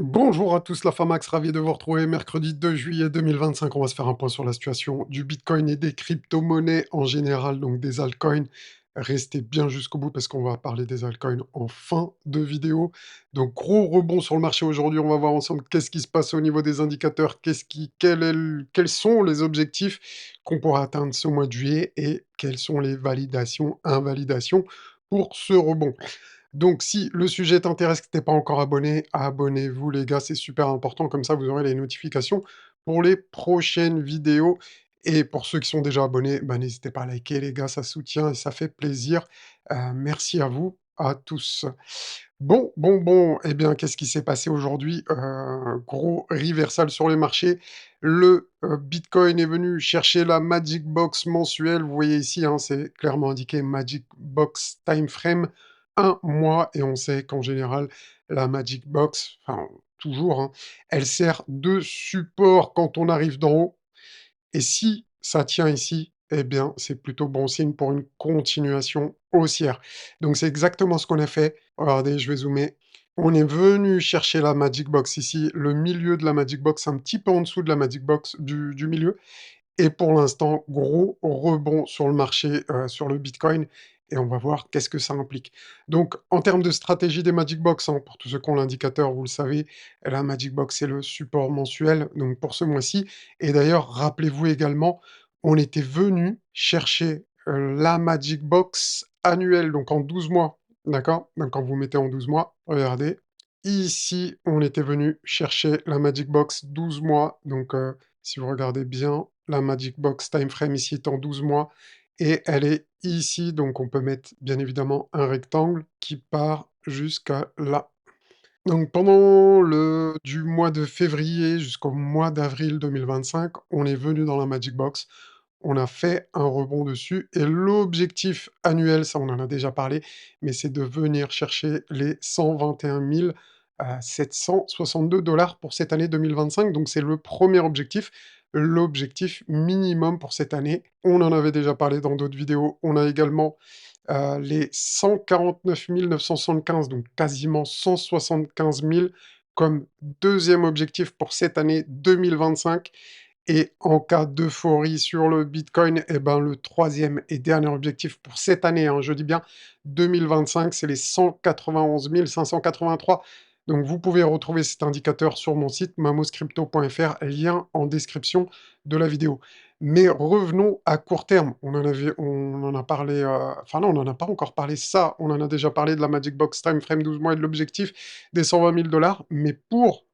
Bonjour à tous la Famax, ravi de vous retrouver mercredi 2 juillet 2025. On va se faire un point sur la situation du Bitcoin et des crypto-monnaies en général, donc des altcoins. Restez bien jusqu'au bout parce qu'on va parler des altcoins en fin de vidéo. Donc gros rebond sur le marché aujourd'hui. On va voir ensemble qu'est-ce qui se passe au niveau des indicateurs, quels sont les objectifs qu'on pourra atteindre ce mois de juillet et quelles sont les validations, invalidations pour ce rebond. Donc si le sujet t'intéresse, que tu pas encore abonné, abonnez-vous les gars, c'est super important, comme ça vous aurez les notifications pour les prochaines vidéos. Et pour ceux qui sont déjà abonnés, bah, n'hésitez pas à liker les gars, ça soutient et ça fait plaisir. Merci à vous, à tous. Bon, eh bien, qu'est-ce qui s'est passé aujourd'hui? Gros reversal sur les marchés. Le Bitcoin est venu chercher la Magic Box mensuelle. Vous voyez ici, hein, c'est clairement indiqué Magic Box Time Frame, un mois. Et on sait qu'en général, la Magic Box, enfin, toujours, hein, elle sert de support quand on arrive d'en haut. Et si ça tient ici, eh bien, c'est plutôt bon signe pour une continuation haussière. Donc, c'est exactement ce qu'on a fait. Regardez, je vais zoomer. On est venu chercher la Magic Box ici, le milieu de la Magic Box, un petit peu en dessous de la Magic Box du milieu. Et pour l'instant, gros rebond sur le marché, sur le Bitcoin et on va voir qu'est-ce que ça implique. Donc en termes de stratégie des Magic Box, hein, pour tous ceux qui ont l'indicateur, vous le savez, la Magic Box, c'est le support mensuel, donc pour ce mois-ci et d'ailleurs, rappelez-vous également, on était venu chercher, la Magic Box annuelle, donc en 12 mois, d'accord? Donc quand vous mettez en 12 mois, regardez, ici, on était venu chercher la Magic Box 12 mois, donc si vous regardez bien, la Magic Box Time Frame ici est en 12 mois et elle est ici, donc on peut mettre bien évidemment un rectangle qui part jusqu'à là. Donc pendant le du mois de février jusqu'au mois d'avril 2025, on est venu dans la Magic Box, on a fait un rebond dessus et l'objectif annuel, ça on en a déjà parlé, mais c'est de venir chercher les 121 762 pour cette année 2025. Donc c'est le premier objectif, l'objectif minimum pour cette année. On en avait déjà parlé dans d'autres vidéos. On a également les 149 975, donc quasiment 175 000 comme deuxième objectif pour cette année 2025. Et en cas d'euphorie sur le Bitcoin, eh ben, le troisième et dernier objectif pour cette année, hein, je dis bien 2025, c'est les 191 583. Donc vous pouvez retrouver cet indicateur sur mon site mamoscrypto.fr, lien en description de la vidéo. Mais revenons à court terme. On en a parlé, enfin non, on n'en a pas encore parlé. Ça, on en a déjà parlé de la Magic Box Time Frame 12 mois et de l'objectif des 120 000 dollars. Mais pour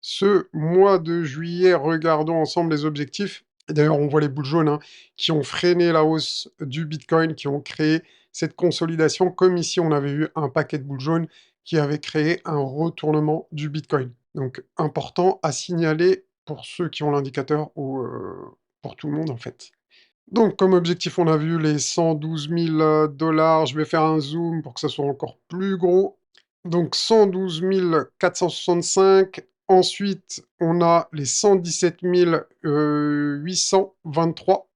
ce mois de juillet, regardons ensemble les objectifs. Et d'ailleurs, on voit les boules jaunes, hein, qui ont freiné la hausse du Bitcoin, qui ont créé cette consolidation, comme ici, on avait eu un paquet de boules jaunes qui avait créé un retournement du Bitcoin. Donc, important à signaler pour ceux qui ont l'indicateur ou pour tout le monde, en fait. Donc, comme objectif, on a vu les 112 000 dollars. Je vais faire un zoom pour que ça soit encore plus gros. Donc 112 465. Ensuite, on a les 117 823.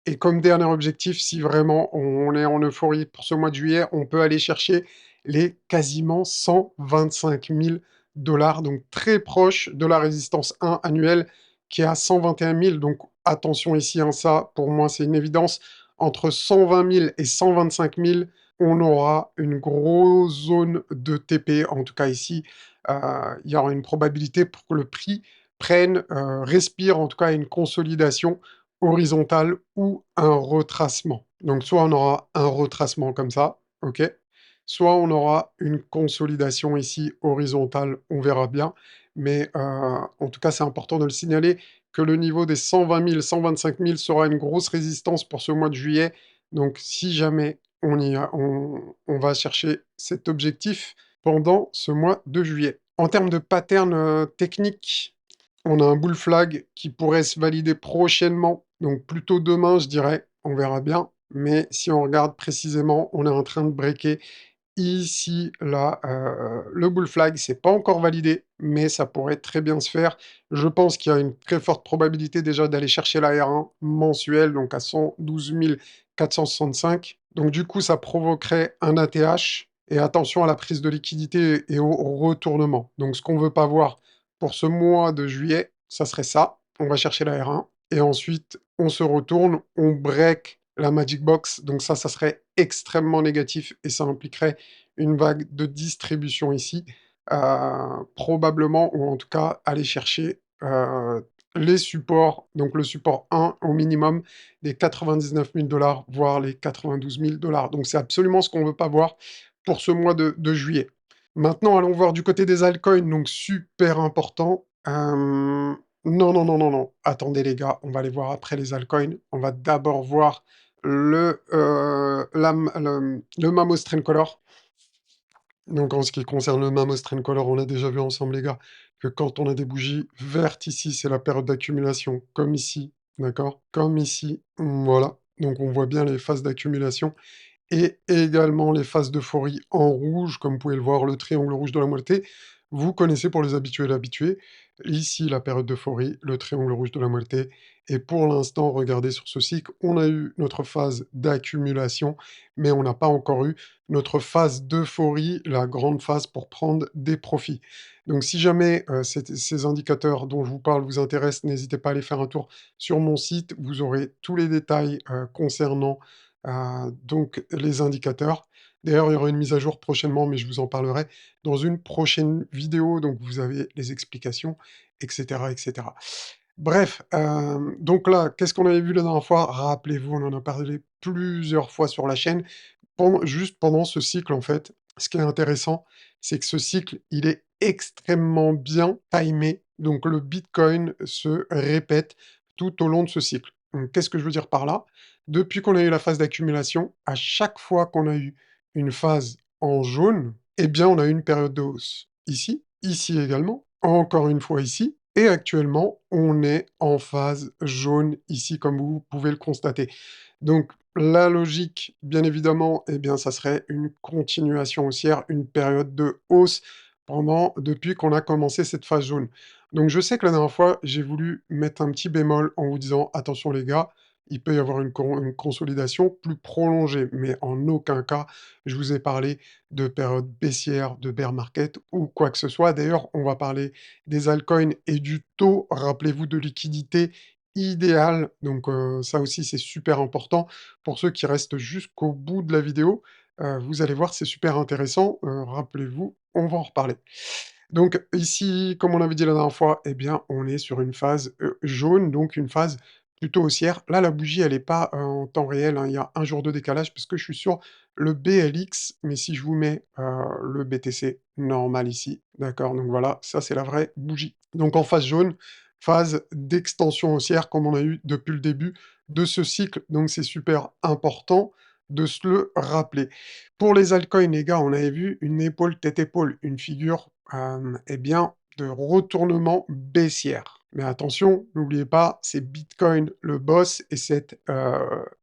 Et comme dernier objectif, si vraiment on est en euphorie pour ce mois de juillet, on peut aller chercher les quasiment 125 000 dollars, donc très proche de la résistance 1 annuelle qui est à 121 000. Donc attention ici, hein, ça pour moi c'est une évidence. Entre 120 000 et 125 000, on aura une grosse zone de TP. En tout cas ici, il y aura une probabilité pour que le prix prenne, respire en tout cas une consolidation horizontale ou un retracement. Donc soit on aura un retracement comme ça, OK? Soit on aura une consolidation ici horizontale, on verra bien. Mais en tout cas, c'est important de le signaler que le niveau des 120 000, 125 000 sera une grosse résistance pour ce mois de juillet. Donc si jamais on va chercher cet objectif pendant ce mois de juillet. En termes de pattern technique, on a un bull flag qui pourrait se valider prochainement, donc plutôt demain, je dirais. On verra bien. Mais si on regarde précisément, on est en train de breaker ici, là, le bull flag. C'est pas encore validé, mais ça pourrait très bien se faire. Je pense qu'il y a une très forte probabilité déjà d'aller chercher la R1 mensuelle, donc à 112 465. Donc du coup, ça provoquerait un ATH. et attention à la prise de liquidité et au retournement. Donc ce qu'on veut pas voir pour ce mois de juillet, ça serait ça. On va chercher la R1 et ensuite on se retourne, on break la Magic Box. Donc ça serait extrêmement négatif et ça impliquerait une vague de distribution ici. Probablement, ou en tout cas, aller chercher les supports, donc le support 1 au minimum des 99 000 $, voire les 92 000 $. Donc c'est absolument ce qu'on ne veut pas voir pour ce mois de juillet. Maintenant, allons voir du côté des altcoins, donc super important. Non, non, non, non, non. Attendez les gars, on va aller voir après les altcoins. On va d'abord voir le Mamos Color. Donc en ce qui concerne le Mamos Color, on a déjà vu ensemble les gars, que quand on a des bougies vertes ici, c'est la période d'accumulation, comme ici, d'accord? Comme ici, voilà. Donc on voit bien les phases d'accumulation et également les phases d'euphorie en rouge, comme vous pouvez le voir, le triangle rouge de la moitié. Vous connaissez pour les habitués et l'habitué. Ici, la période d'euphorie, le triangle rouge de la moitié. Et pour l'instant, regardez sur ce cycle, on a eu notre phase d'accumulation, mais on n'a pas encore eu notre phase d'euphorie, la grande phase pour prendre des profits. Donc si jamais ces indicateurs dont je vous parle vous intéressent, n'hésitez pas à aller faire un tour sur mon site. Vous aurez tous les détails concernant donc les indicateurs. D'ailleurs, il y aura une mise à jour prochainement, mais je vous en parlerai dans une prochaine vidéo, donc vous avez les explications, etc., etc. Bref, donc là, qu'est-ce qu'on avait vu la dernière fois? Rappelez-vous, on en a parlé plusieurs fois sur la chaîne, juste pendant ce cycle, en fait. Ce qui est intéressant, c'est que ce cycle, il est extrêmement bien timé, donc le Bitcoin se répète tout au long de ce cycle. Donc, qu'est-ce que je veux dire par là? Depuis qu'on a eu la phase d'accumulation, à chaque fois qu'on a eu une phase en jaune, eh bien, on a eu une période de hausse. Ici également, encore une fois ici, et actuellement, on est en phase jaune ici, comme vous pouvez le constater. Donc, la logique, bien évidemment, eh bien, ça serait une continuation haussière, une période de hausse depuis qu'on a commencé cette phase jaune. Donc, je sais que la dernière fois, j'ai voulu mettre un petit bémol en vous disant, attention les gars, il peut y avoir une consolidation plus prolongée, mais en aucun cas, je vous ai parlé de période baissière, de bear market ou quoi que ce soit. D'ailleurs, on va parler des altcoins et du taux, rappelez-vous, de liquidité idéal. Donc ça aussi, c'est super important. Pour ceux qui restent jusqu'au bout de la vidéo, vous allez voir, c'est super intéressant. Rappelez-vous, on va en reparler. Donc ici, comme on avait dit la dernière fois, eh bien, on est sur une phase jaune, donc une phase plutôt haussière. Là, la bougie, elle n'est pas en temps réel, hein, il y a un jour de décalage parce que je suis sur le BLX, mais si je vous mets le BTC normal ici, d'accord, donc voilà, ça c'est la vraie bougie. Donc en phase jaune, phase d'extension haussière comme on a eu depuis le début de ce cycle, donc c'est super important de se le rappeler. Pour les altcoins, les gars, on avait vu une épaule tête-épaule, une figure, eh bien, de retournement baissière. Mais attention, n'oubliez pas, c'est Bitcoin le boss et cette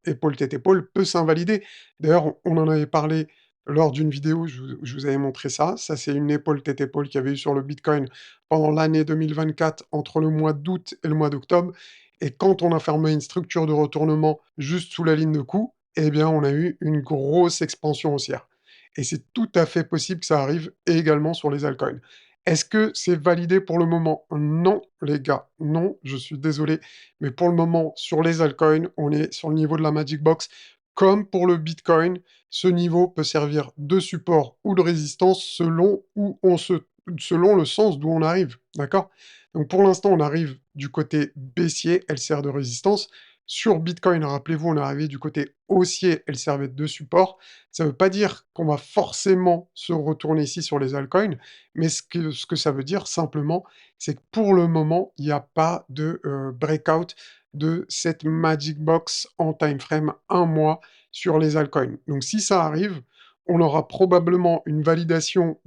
épaule tête-épaule peut s'invalider. D'ailleurs, on en avait parlé lors d'une vidéo, je vous avais montré ça. Ça, c'est une épaule tête-épaule qu'il y avait eu sur le Bitcoin pendant l'année 2024, entre le mois d'août et le mois d'octobre. Et quand on a fermé une structure de retournement juste sous la ligne de coup, eh bien, on a eu une grosse expansion haussière. Et c'est tout à fait possible que ça arrive également sur les altcoins. Est-ce que c'est validé pour le moment? Non, les gars, non, je suis désolé. Mais pour le moment, sur les altcoins, on est sur le niveau de la Magic Box. Comme pour le Bitcoin, ce niveau peut servir de support ou de résistance selon le sens d'où on arrive. D'accord? Donc pour l'instant, on arrive du côté baissier, elle sert de résistance. Sur Bitcoin, rappelez-vous, on est arrivé du côté haussier, elle servait de support. Ça ne veut pas dire qu'on va forcément se retourner ici sur les altcoins, mais ce que ça veut dire simplement, c'est que pour le moment, il n'y a pas de breakout de cette Magic Box en time frame un mois sur les altcoins. Donc si ça arrive, on aura probablement une validation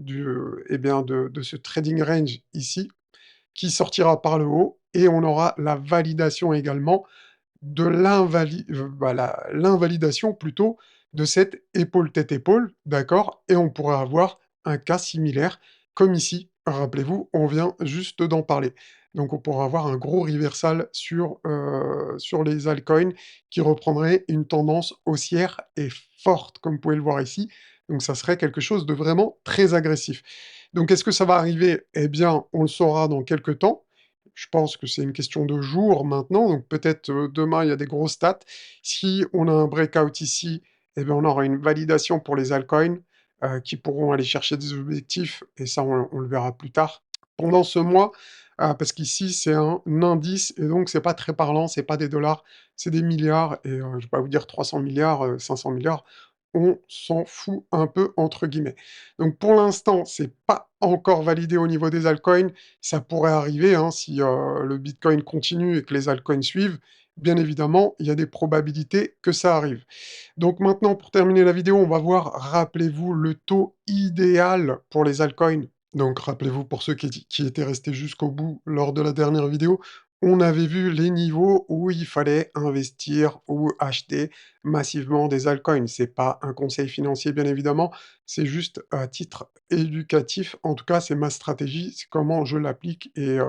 eh bien de ce trading range ici, qui sortira par le haut, et on aura la validation également de l'invalidation plutôt de cette épaule tête-épaule, d'accord? Et on pourrait avoir un cas similaire, comme ici. Rappelez-vous, on vient juste d'en parler. Donc on pourra avoir un gros reversal sur les altcoins qui reprendrait une tendance haussière et forte, comme vous pouvez le voir ici. donc ça serait quelque chose de vraiment très agressif. Donc est-ce que ça va arriver? Eh bien, on le saura dans quelques temps. Je pense que c'est une question de jours maintenant, donc peut-être, demain, il y a des grosses stats. Si on a un breakout ici, eh bien, on aura une validation pour les altcoins, qui pourront aller chercher des objectifs et ça, on le verra plus tard. Pendant ce mois, parce qu'ici, c'est un indice et donc c'est pas très parlant, c'est pas des dollars, c'est des milliards et je vais pas vous dire 300 000 000 500 000 000. On s'en «fout» un peu, entre guillemets. Donc pour l'instant, c'est pas encore validé au niveau des altcoins. Ça pourrait arriver, hein, si, le bitcoin continue et que les altcoins suivent. Bien évidemment, il y a des probabilités que ça arrive. Donc maintenant, pour terminer la vidéo, on va voir, rappelez-vous, le taux idéal pour les altcoins. Donc rappelez-vous, pour ceux qui étaient restés jusqu'au bout lors de la dernière vidéo, on avait vu les niveaux où il fallait investir ou acheter massivement des altcoins. C'est pas un conseil financier, bien évidemment, c'est juste à titre éducatif. En tout cas, c'est ma stratégie, c'est comment je l'applique et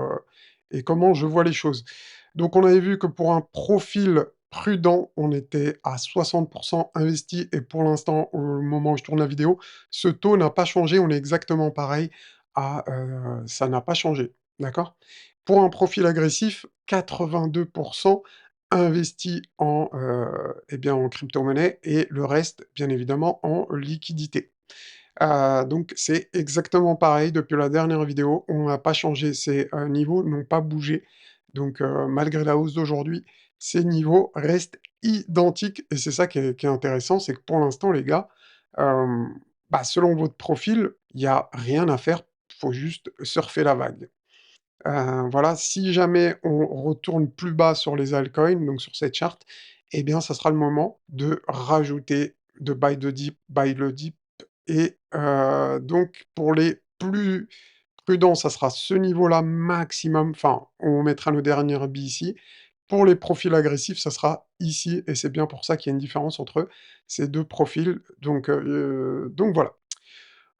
comment je vois les choses. Donc on avait vu que pour un profil prudent, on était à 60 investi et pour l'instant, au moment où je tourne la vidéo, ce taux n'a pas changé, on est exactement pareil ça n'a pas changé, d'accord? Pour un profil agressif, 82 investis en, eh bien, en crypto-monnaie et le reste, bien évidemment, en liquidité. Donc c'est exactement pareil depuis la dernière vidéo, on n'a pas changé, ces, niveaux n'ont pas bougé. Donc malgré la hausse d'aujourd'hui, ces niveaux restent identiques et c'est ça qui est intéressant, c'est que pour l'instant les gars, bah, selon votre profil, il y a rien à faire, faut juste surfer la vague. Voilà, si jamais on retourne plus bas sur les altcoins, donc sur cette charte, eh bien ça sera le moment de rajouter, de buy le dip et donc pour les plus prudents, ça sera ce niveau-là maximum, enfin, on mettra le dernier bid ici. Pour les profils agressifs, ça sera ici et c'est bien pour ça qu'il y a une différence entre ces 2 profils, donc voilà.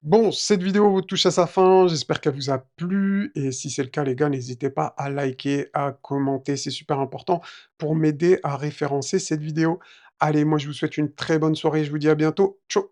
Bon, cette vidéo touche à sa fin, j'espère qu'elle vous a plu et si c'est le cas les gars, n'hésitez pas à liker, à commenter, c'est super important pour m'aider à référencer cette vidéo. Allez, moi je vous souhaite une très bonne soirée, je vous dis à bientôt. Tchau!